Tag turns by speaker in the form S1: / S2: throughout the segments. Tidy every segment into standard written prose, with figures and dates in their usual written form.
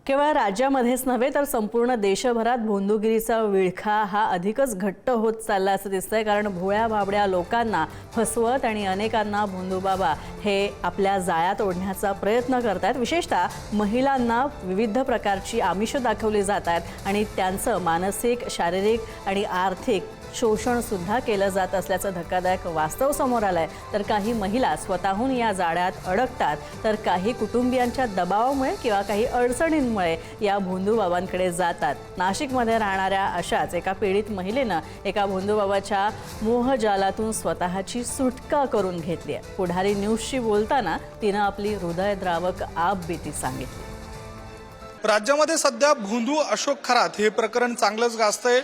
S1: केवळ राज्यामध्येच नव्हे तर संपूर्ण देशभरात भोंदूगिरीचा विळखा हा अधिकच घट्ट होत चालला असं दिसतंय। कारण भोळ्या भाबड्या लोकांना फसवत आणि अनेकांना भोंदूबाबा हे आपल्या जाळ्यात ओढण्याचा प्रयत्न करतात। विशेषतः महिलांना विविध प्रकारची आमिष दाखवली जातात आणि त्यांचं मानसिक, शारीरिक आणि आर्थिक शोषण सुद्धा केलं जात असल्याचं धक्कादायक वास्तव समोर आलंय। तर काही महिला स्वतःहून या जाळ्यात अडकतात, तर काही कुटुंबियांच्या दबावामुळे किंवा काही अडचणींमुळे या भोंदूबाबांकडे जातात। नाशिकमध्ये राहणाऱ्या अशाच एका पीडित महिलेनं एका भोंदूबाबाच्या मोहजालातून स्वतःची सुटका करून घेतली आहे। पुढारी न्यूजशी बोलताना तिनं आपली हृदयद्रावक आपबीती सांगितली।
S2: राज्यामध्ये सध्या भोंदू अशोक खरात हे प्रकरण चांगलंच गाजतंय।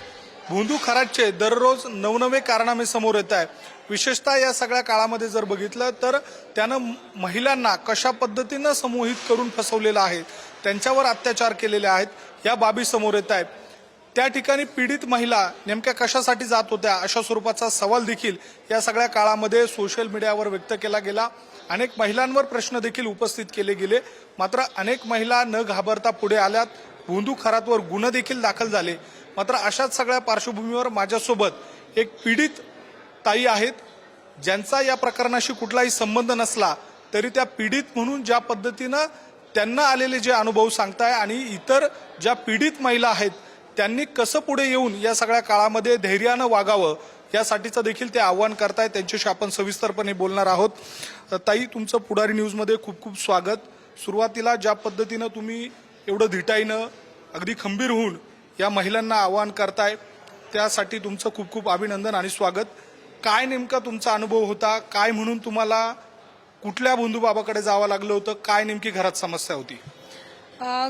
S2: भोंदू खरातचे दररोज नवनवे कारनामे समोर येत आहे। विशेषतः या सगळ्या काळामध्ये जर बघितलं तर त्यानं महिलांना कशा पद्धतीनं समोहित करून फसवलेलं आहे, त्यांच्यावर अत्याचार केलेले आहेत, या बाबी समोर येत आहेत। त्या ठिकाणी पीडित महिला नेमक्या कशासाठी जात होत्या अशा स्वरूपाचा सवाल देखील या सगळ्या काळामध्ये सोशल मीडियावर व्यक्त केला गेला। अनेक महिलांवर प्रश्न देखील उपस्थित केले गेले, मात्र अनेक महिला न घाबरता पुढे आल्यात। भोंदू खरातवर गुन्हे देखील दाखल झाले। मात्र अशाच सगळ्या पार्श्वभूमीवर माझ्यासोबत एक पीडित ताई आहेत, ज्यांचा या प्रकरणाशी कुठलाही संबंध नसला तरी त्या पीडित म्हणून ज्या पद्धतीनं त्यांना आलेले जे अनुभव सांगताय आणि इतर ज्या पीडित महिला आहेत त्यांनी कसं पुढे येऊन या सगळ्या काळामध्ये धैर्यानं वागावं यासाठीचं देखील ते आव्हान करतायत। त्यांच्याशी आपण सविस्तरपणे बोलणार आहोत। ताई, तुमचं पुढारी न्यूजमध्ये खूप खूप स्वागत। सुरुवातीला ज्या पद्धतीनं तुम्ही एवढं धिटाईनं अगदी खंबीर होऊन या महिलांना आवाहन करताय त्यासाठी तुमचं खूप खूप अभिनंदन आणि स्वागत। काय नेमका तुमचा अनुभव होता? काय म्हणून तुम्हाला कुठल्या भोंदूबाबाकडे जावं लागलं होतं? काय नेमकी घरात समस्या होती?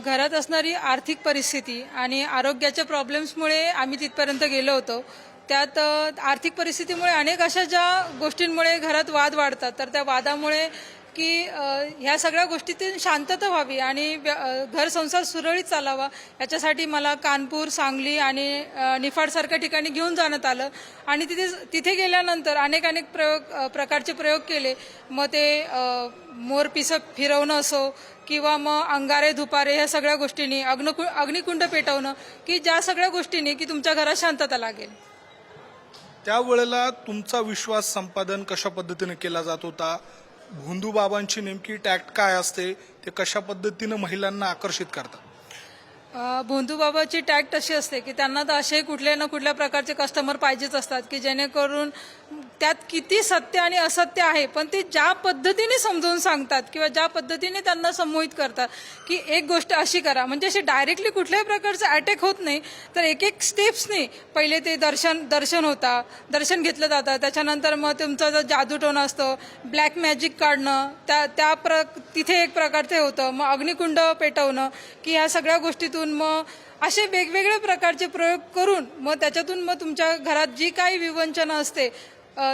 S3: घरात असणारी आर्थिक परिस्थिती आणि आरोग्याच्या प्रॉब्लेम्समुळे आम्ही तिथपर्यंत गेलो होतो। त्यात आर्थिक परिस्थितीमुळे अनेक अशा ज्या गोष्टींमुळे घरात वाद वाढतात, तर त्या वादामुळे की ह्या सगळ्या गोष्टीतून शांतता व्हावी आणि घर संसार सुरळीत चालावा याच्यासाठी मला कानपूर, सांगली आणि निफाडसारख्या ठिकाणी घेऊन जाण्यात आलं। आणि तिथे गेल्यानंतर अनेक प्रकारचे प्रयोग केले। मग ते मोरपिसं फिरवणं असो किंवा मग अंगारे धुपारे ह्या सगळ्या गोष्टींनी, अग्निकुंड पेटवणं, की ज्या सगळ्या गोष्टींनी की तुमच्या घरात शांतता लागेल।
S2: त्यावेळेला तुमचा विश्वास संपादन कशा पद्धतीने केला जात होता? भोंदूबाबांची नेमकी टॅक्ट काय असते? ते कशा पद्धतीनं महिलांना आकर्षित करतात?
S3: भोंदूबाबाची टॅक्ट अशी असते की त्यांना तर असे कुठल्या ना कुठल्या प्रकारचे कस्टमर पाहिजेच असतात की जेणेकरून त्यात किती सत्य आणि असत्य आहे पण ते ज्या पद्धतीने समजावून सांगतात किंवा ज्या पद्धतीने त्यांना संमोहित करतात की एक गोष्ट अशी करा, म्हणजे असे डायरेक्टली कुठल्याही प्रकारचा अटॅक होत नाही, तर एक एक स्टेप्सनी पहिले ते दर्शन होता, दर्शन घेतलं जातं। त्याच्यानंतर मग तुमचा जो जादूटोणा असतो, ब्लॅक मॅजिक काढणं, तिथे एक प्रकारचे होतं। मग अग्निकुंड पेटवणं, की ह्या सगळ्या गोष्टीतून मग असे वेगवेगळे प्रकारचे प्रयोग करून मग त्याच्यातून मग तुमच्या घरात जी काही विवंचना असते,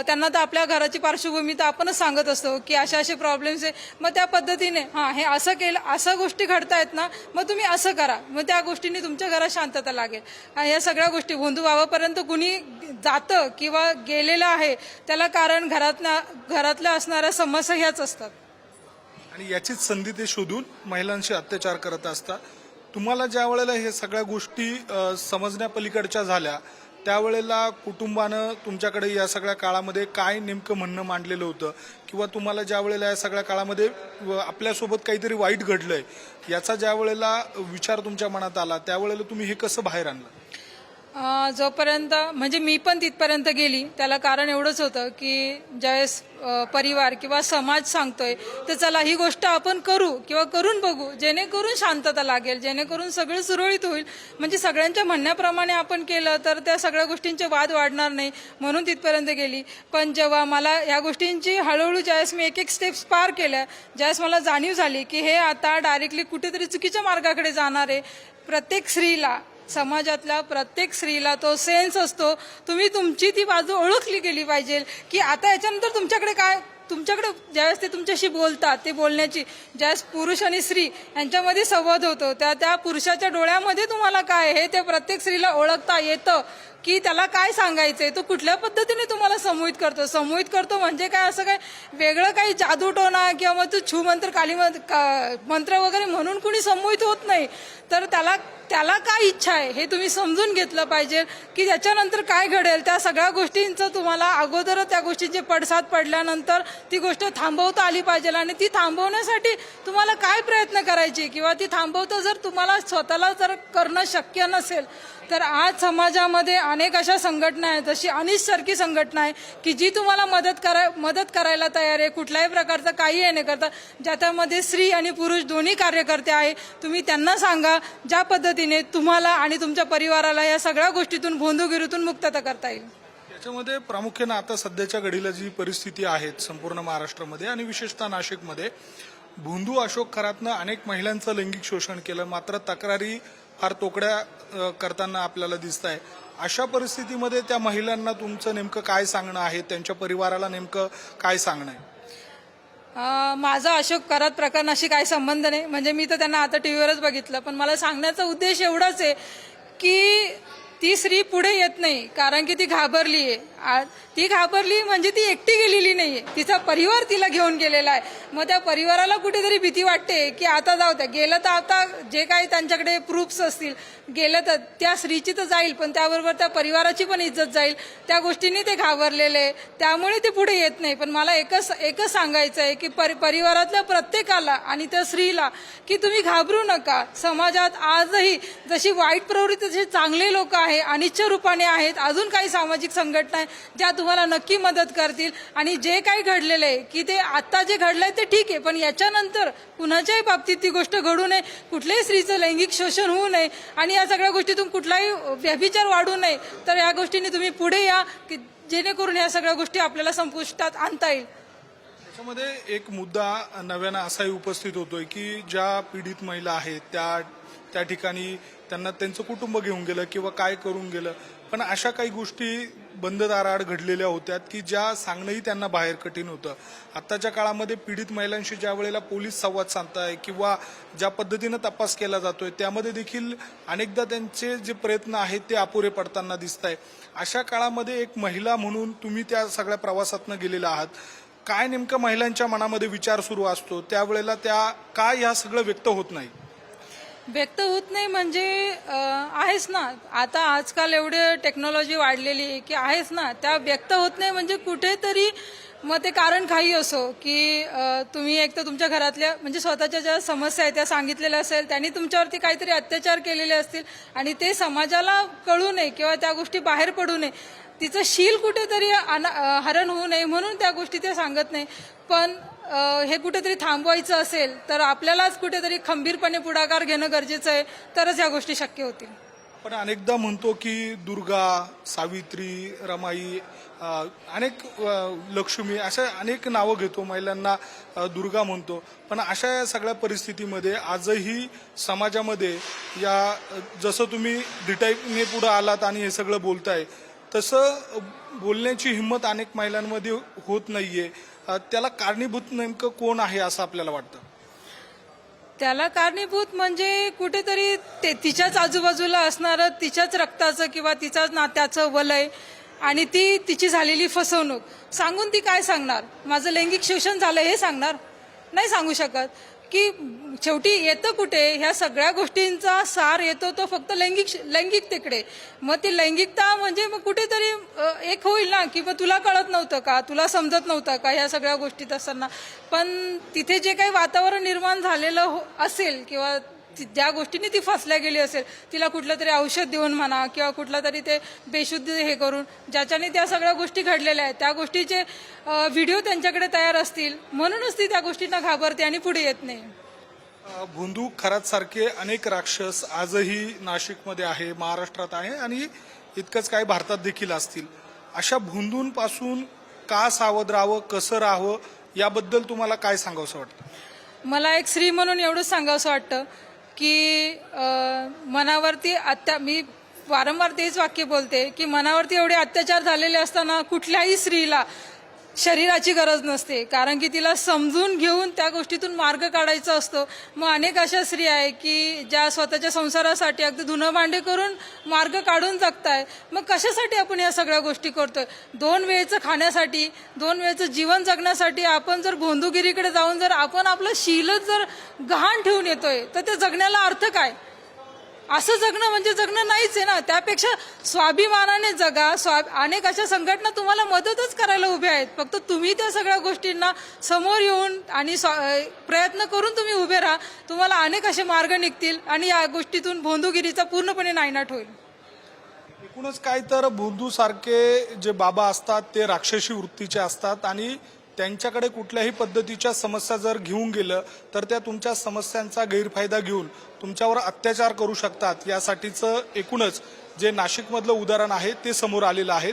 S3: त्यांना तर आपल्या घराची पार्श्वभूमी तर आपणच सांगत असतो की अशा असे प्रॉब्लेम्स आहे, मग त्या पद्धतीने हे असं केलं, असं गोष्टी घडतायत ना, मग तुम्ही असं करा, मग त्या गोष्टींनी तुमच्या घरात शांतता लागेल। आणि या सगळ्या गोष्टी भोंदूबाबापर्यंत कुणी जातं किंवा गेलेलं आहे त्याला कारण घरातल्या असणाऱ्या समस्या ह्याच असतात
S2: आणि याचीच संधी ते शोधून महिलांशी अत्याचार करत असतात। तुम्हाला ज्या वेळेला हे सगळ्या गोष्टी समजण्यापलीकडच्या झाल्या त्यावेळेला कुटुंबानं तुमच्याकडे या सगळ्या काळामध्ये काय नेमकं म्हणणं मांडलेलं होतं, किंवा तुम्हाला ज्या वेळेला या सगळ्या काळामध्ये आपल्यासोबत काहीतरी वाईट घडलंय याचा ज्या वेळेला विचार तुमच्या मनात आला त्यावेळेला तुम्ही हे कसं बाहेर आणलं?
S3: जोपर्यंत म्हणजे मी पण तिथपर्यंत गेली त्याला कारण एवढंच होतं की ज्यावेळेस परिवार किंवा समाज सांगतोय तर चला ही गोष्ट आपण करू किंवा करून बघू, जेणेकरून शांतता लागेल, जेणेकरून सगळं सुरळीत होईल। म्हणजे सगळ्यांच्या म्हणण्याप्रमाणे आपण केलं तर त्या सगळ्या गोष्टींचे वाद वाढणार नाही, म्हणून तिथपर्यंत गेली। पण जेव्हा मला या गोष्टींची हळूहळू ज्यावेळेस मी एक एक स्टेप्स पार केल्या, ज्यावेळेस मला जाणीव झाली की हे आता डायरेक्टली कुठेतरी चुकीच्या मार्गाकडे जाणार आहे। प्रत्येक स्त्रीला, समाजातल्या प्रत्येक स्त्रीला तो सेन्स असतो, तुम्ही तुमची ती बाजू ओळखली गेली पाहिजे की आता याच्यानंतर तुमच्याकडे ज्यावेळेस ते तुमच्याशी बोलतात, ते बोलण्याची ज्यावेळेस पुरुष आणि स्त्री यांच्यामध्ये संवाद होतो त्या पुरुषाच्या डोळ्यामध्ये तुम्हाला काय हे ते प्रत्येक स्त्रीला ओळखता येतं की त्याला काय सांगायचंय, तो कुठल्या पद्धतीने तुम्हाला समोहित करतो म्हणजे काय, असं काय वेगळं काही जादूटोना किंवा मग तू छू मंत्र मंत्र वगैरे म्हणून कुणी समोहित होत नाही. तर त्याला काय इच्छा आहे हे तुम्ही समजून घेतलं पाहिजे की त्याच्यानंतर काय घडेल. त्या सगळ्या गोष्टींचं तुम्हाला अगोदर त्या गोष्टींचे पडसाद पडल्यानंतर ती गोष्ट थांबवता आली पाहिजे आणि ती थांबवण्यासाठी तुम्हाला काय प्रयत्न करायचे किंवा ती थांबवता जर तुम्हाला स्वतःला जर करणं शक्य नसेल तर आज समाजामध्ये अनेक अशा संघटना आहेत, जशी अनिश सारखी संघटना आहे की जी तुम्हाला मदत करायला तयार आहे. कुठल्याही प्रकारचं काही हे नाही करता, ज्याच्यामध्ये स्त्री आणि पुरुष दोन्ही कार्यकर्ते आहे. तुम्ही त्यांना सांगा ज्या पद्धतीने तुम्हाला आणि तुमच्या परिवाराला या सगळ्या गोष्टीतून भोंदूगिरीतून मुक्तता करता येईल.
S2: याच्यामध्ये प्रामुख्यानं आता सध्याच्या घडीला जी परिस्थिती आहे संपूर्ण महाराष्ट्रामध्ये आणि विशेषतः नाशिकमध्ये, भोंदू अशोक खरातनं अनेक महिलांचं लैंगिक शोषण केलं, मात्र तक्रारी फार तोकड्या करताना आपल्याला दिसत आहे. अशा परिस्थितीमध्ये त्या महिलांना तुमचं नेमकं काय सांगणं आहे, त्यांच्या परिवाराला नेमकं काय सांगणं आहे?
S3: माझा अशोक खरात प्रकरणाशी काही संबंध नाही, म्हणजे मी तर त्यांना आता टीव्हीवरच बघितलं. पण मला सांगण्याचा उद्देश एवढाच आहे की ती स्त्री पुढे येत नाही कारण की ती घाबरली आहे. ती घाबरली म्हणजे ती एकटी गेलेली नाहीये, तिचा परिवार तिला घेऊन गेलेला आहे. मग त्या परिवाराला कुठेतरी भीती वाटते की आता जाऊ द्या, गेलं तर आता जे काही त्यांच्याकडे प्रूफ्स असतील गेलं तर त्या स्त्रीची तर जाईल, पण त्याबरोबर त्या परिवाराची पण इज्जत जाईल. त्या गोष्टींनी ते घाबरलेले, त्यामुळे ते पुढे येत नाही. पण मला एकच सांगायचं आहे की परिवारातल्या प्रत्येकाला आणि त्या स्त्रीला की तुम्ही घाबरू नका. समाजात आजही जशी वाईट प्रवृत्तीचे चांगले लोक आहेत, अनिच्छ रूपाने आहेत, अजून काही सामाजिक संघटना आहेत ज्या तुम्हाला नक्की मदत करतील. आणि जे काही घडलेलं आहे की ते आता जे घडलंय ते ठीक आहे, पण याच्यानंतर कुणाच्याही बाबतीत ती गोष्ट घडू नये, कुठल्याही स्त्रीचं लैंगिक शोषण होऊ नये आणि या सगळ्या गोष्टीतून कुठलाही व्यभिचार वाढू नये. तर या गोष्टींनी तुम्ही पुढे या की जेणेकरून या सगळ्या गोष्टी आपल्याला संपुष्टात आणता येईल.
S2: त्याच्यामध्ये एक मुद्दा नव्यानं असाही उपस्थित होतोय की ज्या पीडित महिला आहेत त्या ठिकाणी त्यांना त्यांचं कुटुंब घेऊन गेलं किंवा काय करून गेलं, पण अशा काही गोष्टी बंद दाराआड घडलेल्या होत्या की ज्या सांगणंही त्यांना बाहेर कठीण होतं. आत्ताच्या काळामध्ये पीडित महिलांशी ज्या वेळेला पोलीस संवाद साधताय किंवा ज्या पद्धतीनं तपास केला जातोय त्यामध्ये देखील अनेकदा त्यांचे जे प्रयत्न आहेत ते अपुरे पडताना दिसत आहे. अशा काळामध्ये एक महिला म्हणून तुम्ही त्या सगळ्या प्रवासातनं गेलेला आहात, काय नेमकं महिलांच्या मनामध्ये विचार सुरू असतो त्यावेळेला, त्या काय ह्या सगळं व्यक्त होत नाही?
S3: व्यक्त होत नाही म्हणजे आहेच ना, आता आजकाल एवढे टेक्नॉलॉजी वाढलेली आहे की आहेच ना, त्या व्यक्त होत नाही म्हणजे कुठेतरी मग ते कारण काही असो की तुम्ही एक तर तुमच्या घरातल्या म्हणजे स्वतःच्या ज्या समस्या आहेत त्या सांगितलेल्या असेल, त्यांनी तुमच्यावरती काहीतरी अत्याचार केलेले असतील आणि ते समाजाला कळू नये किंवा त्या गोष्टी बाहेर पडू नये, तिचं शील कुठेतरी हरण होऊ नये म्हणून त्या गोष्टी ते सांगत नाही. पण हे कुठेतरी थांबवायचं असेल तर आपल्यालाच कुठेतरी खंबीरपणे पुढाकार घेणं गरजेचं आहे, तरच या गोष्टी शक्य होतील.
S2: पण अनेकदा म्हणतो की दुर्गा, सावित्री, रमाई, अनेक लक्ष्मी अशा अनेक नावं घेतो, महिलांना दुर्गा म्हणतो. पण अशा या सगळ्या परिस्थितीमध्ये आजही समाजामध्ये या जसं तुम्ही डिटाईपने पुढे आलात आणि हे सगळं बोलताय तसं बोलण्याची हिंमत अनेक महिलांमध्ये होत नाहीये. त्याला कारणीभूत नेमकं कोण आहे असं आपल्याला वाटतं?
S3: त्याला कारणीभूत म्हणजे कुठेतरी ते तिच्याच आजूबाजूला असणारं तिच्याच रक्ताचं किंवा तिच्याच नात्याचं वलय आणि तिची झालेली फसवणूक. सांगून ती काय सांगणार? माझं लैंगिक शोषण झालं हे सांगणार? नाही सांगू शकत. की शेवटी येतं कुठे ह्या सगळ्या गोष्टींचा सार येतो तो फक्त लैंगिकतेकडे. मग ती लैंगिकता म्हणजे मग कुठेतरी एक होईल ना की मग तुला कळत नव्हतं का, तुला समजत नव्हतं का ह्या सगळ्या गोष्टीत असताना. पण तिथे जे काही वातावरण निर्माण झालेलं असेल किंवा ज्या गोष्टींनी ती फसल्या गेली असेल, तिला कुठलं तरी औषध देऊन म्हणा किंवा कुठलं तरी ते बेशुद्ध हे करून ज्याच्याने त्या सगळ्या गोष्टी घडलेल्या आहेत त्या गोष्टीचे व्हिडिओ त्यांच्याकडे तयार असतील म्हणूनच ती त्या गोष्टींना घाबरते आणि पुढे येत नाही.
S2: भोंदू खरात सारखे अनेक राक्षस आजही नाशिकमध्ये आहे, महाराष्ट्रात आहे आणि इतकंच काय भारतात देखील असतील. अशा भोंदूंपासून का सावध राहावं, कसं राहावं याबद्दल तुम्हाला काय सांगावंसं वाटतं?
S3: मला एक स्त्री म्हणून एवढंच सांगावंसं वाटतं की मनावरती मी वारंवार तेच वाक्य बोलते की मनावरती एवढे अत्याचार झालेले असताना कुठल्याही स्त्रीला शरीराची गरज नसते, कारण की तिला समजून घेऊन त्या गोष्टीतून मार्ग काढायचा असतो. मग अनेक अशा स्त्रिया आहे की ज्या स्वतःच्या संसारासाठी अगदी धुणं भांडे करून मार्ग काढून जगताय. मग कशासाठी आपण या सगळ्या गोष्टी करतोय? 2 वेळचं खाण्यासाठी, 2 वेळचं जीवन जगण्यासाठी आपण जर भोंदूगिरीकडे जाऊन जर आपण आपलं शीलच जर गहाण ठेवून येतोय तर ते जगण्याला अर्थ काय? असं जगणं म्हणजे जगणं नाहीच आहे ना. त्यापेक्षा स्वाभिमानाने जगा. अनेक अशा संघटना तुम्हाला मदतच करायला उभ्या आहेत. फक्त तुम्ही त्या सगळ्या गोष्टींना समोर येऊन आणि प्रयत्न करून तुम्ही उभे राहा. तुम्हाला अनेक असे मार्ग निघतील आणि या गोष्टीतून भोंदूगिरीचा पूर्णपणे नायनाट होईल.
S2: एकूणच काय तर भोंदू सारखे जे बाबा असतात ते राक्षसी वृत्तीचे असतात आणि त्यांच्याकडे कुठल्याही पद्धतीच्या समस्या जर घेऊन गेलं तर त्या तुमच्या समस्यांचा गैरफायदा घेऊन तुमच्यावर अत्याचार करू शकतात. यासाठीचं एकूणच जे नाशिकमधलं उदाहरण आहे ते समोर आलेलं आहे.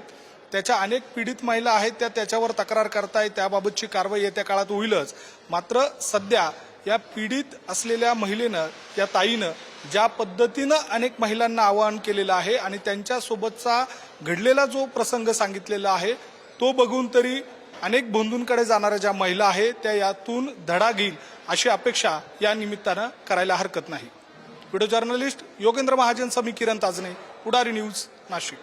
S2: त्याच्या अनेक पीडित महिला आहेत त्या त्याच्यावर तक्रार करतायत. त्याबाबतची कारवाई येत्या काळात होईलच. मात्र सध्या या पीडित असलेल्या महिलेनं, या ताईनं ज्या पद्धतीनं अनेक महिलांना आवाहन केलेलं आहे आणि त्यांच्यासोबतचा घडलेला जो प्रसंग सांगितलेला आहे तो बघून तरी अनेक बंधूंकडे जाणाऱ्या ज्या महिला आहेत त्या यातून धडा घेईल अशी अपेक्षा या निमित्तानं करायला हरकत नाही. व्हिडिओ जर्नलिस्ट योगेंद्र महाजन, मी किरण ताजने, पुढारी न्यूज, नाशिक.